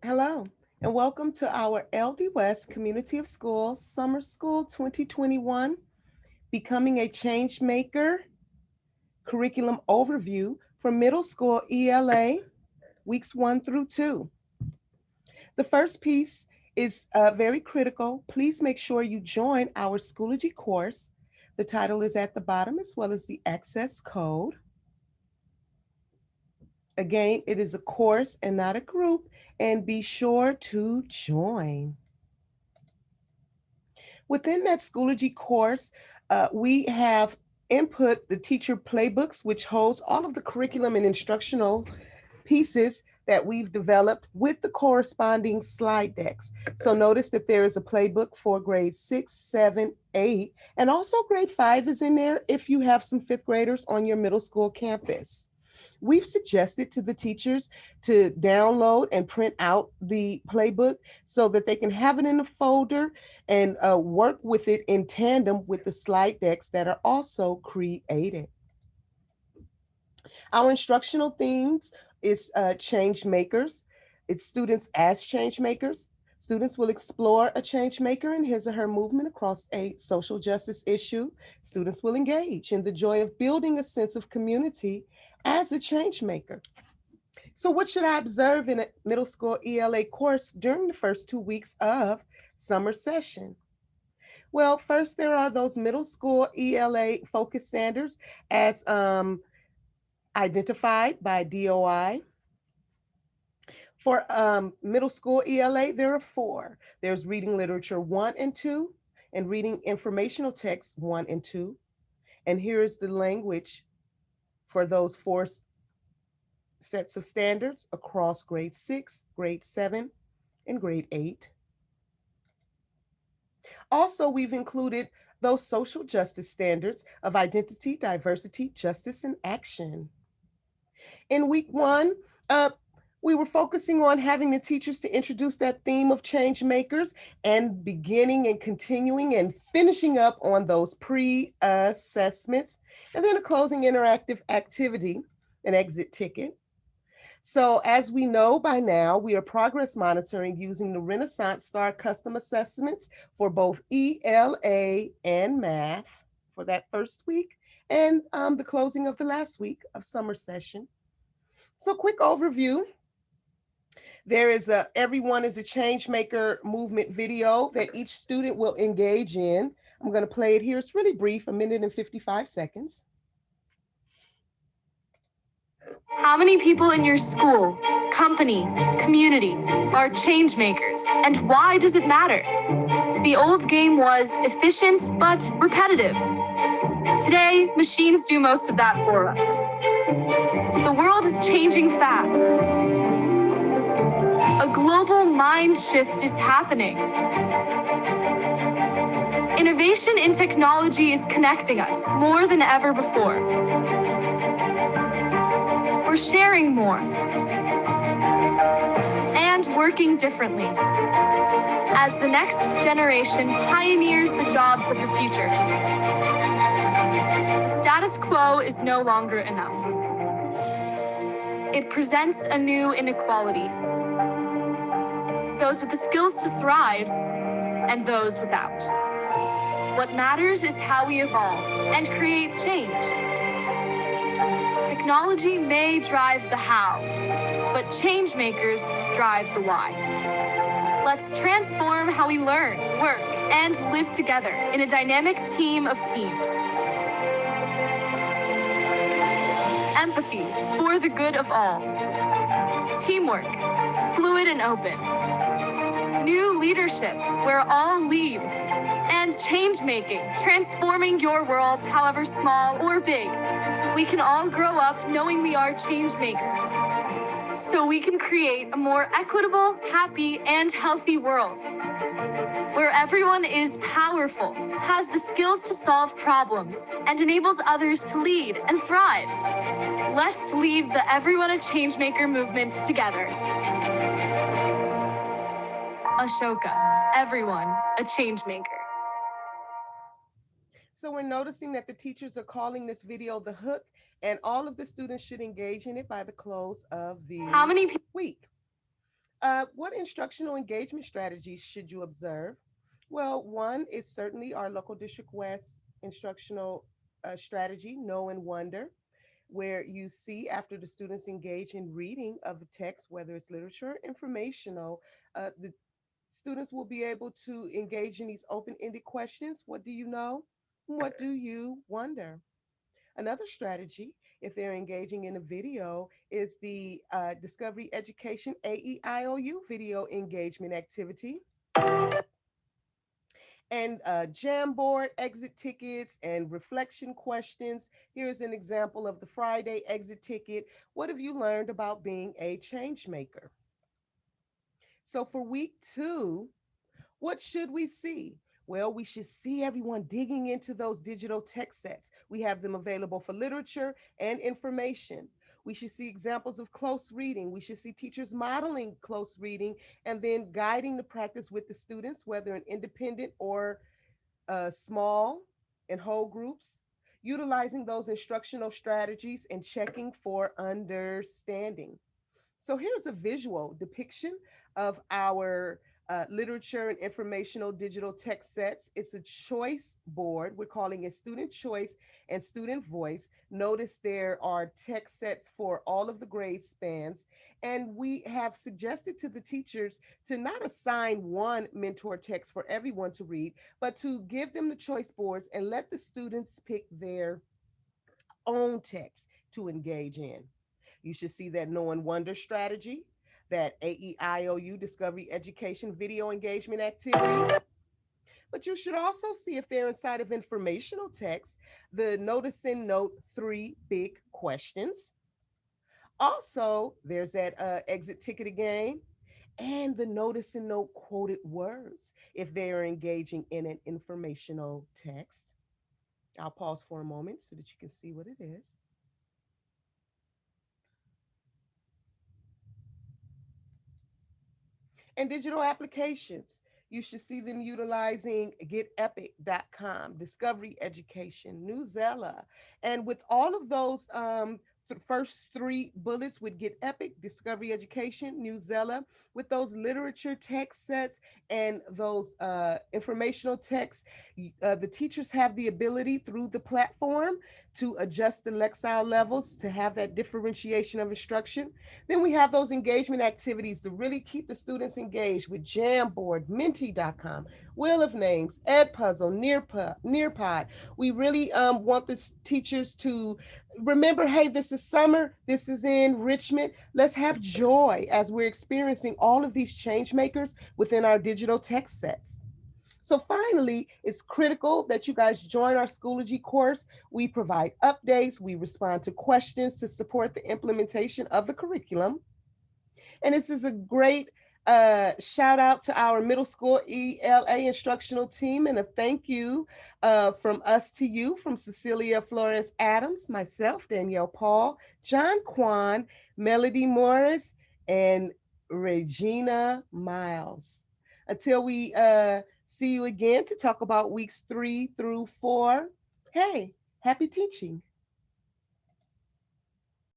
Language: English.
Hello, and welcome to our LD West Community of Schools Summer School 2021 Becoming a Change Maker Curriculum Overview for Middle School ELA Weeks 1 through 2. The first piece is very critical. Please make sure you join our Schoology course. The title is at the bottom as well as the access code. Again, it is a course and not a group, and be sure to join. Within that Schoology course, we have input the teacher playbooks, which holds all of the curriculum and instructional pieces that we've developed with the corresponding slide decks. So notice that there is a playbook for grades 6, 7, 8, and also grade 5 is in there if you have some fifth graders on your middle school campus. We've suggested to the teachers to download and print out the playbook so that they can have it in a folder and work with it in tandem with the slide decks that are also created. Our instructional themes is change makers. It's students as change makers. Students will explore a change maker and his or her movement across a social justice issue. Students will engage in the joy of building a sense of community as a change maker. So, what should I observe in a middle school ELA course during the first 2 weeks of summer session? Well, first, there are those middle school ELA focus standards as identified by DOI. For middle school ELA, there are four. There's reading literature 1 and 2, and reading informational text 1 and 2. And here is the language for those four sets of standards across grade 6, grade 7, and grade 8. Also, we've included those social justice standards of identity, diversity, justice, and action. In week 1, uh, we were focusing on having the teachers to introduce that theme of change makers and beginning and continuing and finishing up on those pre-assessments, and then a closing interactive activity, an exit ticket. So as we know by now, we are progress monitoring using the Renaissance Star custom assessments for both ELA and math for that first week and the closing of the last week of summer session. So quick overview. There is a Everyone is a Change Maker movement video that each student will engage in. I'm going to play it here. It's really brief, 1 minute and 55 seconds. How many people in your school, company, community are change makers, and why does it matter? The old game was efficient but repetitive. Today, machines do most of that for us. The world is changing fast. A global mind shift is happening. Innovation in technology is connecting us more than ever before. We're sharing more and working differently as the next generation pioneers the jobs of the future. The status quo is no longer enough. It presents a new inequality. Those with the skills to thrive and those without. What matters is how we evolve and create change. Technology may drive the how, but change makers drive the why. Let's transform how we learn, work, and live together in a dynamic team of teams. Empathy for the good of all. Teamwork, fluid and open. New leadership where all lead. And change making, transforming your world, however small or big. We can all grow up knowing we are change makers, so we can create a more equitable, happy, and healthy world where everyone is powerful, has the skills to solve problems, and enables others to lead and thrive. Let's lead the Everyone a Changemaker movement together. Ashoka, everyone a changemaker. So we're noticing that the teachers are calling this video the hook, and all of the students should engage in it by the close of the How many people? week. What instructional engagement strategies should you observe? Well, one is certainly our local District West instructional strategy, Know and Wonder, where you see after the students engage in reading of the text, whether it's literature or informational, the students will be able to engage in these open ended questions. What do you know? What do you wonder? Another strategy, if they're engaging in a video, is the Discovery Education AEIOU video engagement activity and Jamboard exit tickets and reflection questions. Here's an example of the Friday exit ticket. What have you learned about being a change maker? So for week two, what should we see? Well, we should see everyone digging into those digital text sets. We have them available for literature and information. We should see examples of close reading. We should see teachers modeling close reading and then guiding the practice with the students, whether in independent or small and whole groups, utilizing those instructional strategies and checking for understanding. So here's a visual depiction of our literature and informational digital text sets. It's a choice board. We're calling it student choice and student voice. Notice there are text sets for all of the grade spans. And we have suggested to the teachers to not assign one mentor text for everyone to read, but to give them the choice boards and let the students pick their own text to engage in. You should see that Know and Wonder strategy, that AEIOU Discovery Education video engagement activity. But you should also see if they're inside of informational text, the Notice and Note three big questions. Also, there's that exit ticket again, and the Notice and Note quoted words if they are engaging in an informational text. I'll pause for a moment so that you can see what it is. And digital applications. You should see them utilizing getepic.com, Discovery Education, Newsella. And with all of those first three bullets with Get Epic, Discovery Education, Newsella, with those literature text sets and those informational texts, the teachers have the ability through the platform to adjust the Lexile levels to have that differentiation of instruction. Then we have those engagement activities to really keep the students engaged with Jamboard, Menti.com, Wheel of Names, Edpuzzle, Nearpod. We really want the teachers to remember, hey, this is summer, this is enrichment. Let's have joy as we're experiencing all of these change makers within our digital text sets. So finally, it's critical that you guys join our Schoology course. We provide updates, we respond to questions to support the implementation of the curriculum. And this is a great shout out to our middle school ELA instructional team and a thank you from us to you, from Cecilia Flores Adams, myself, Danielle Paul, John Kwan, Melody Morris, and Regina Miles. Until we see you again to talk about weeks 3 through 4, hey, happy teaching.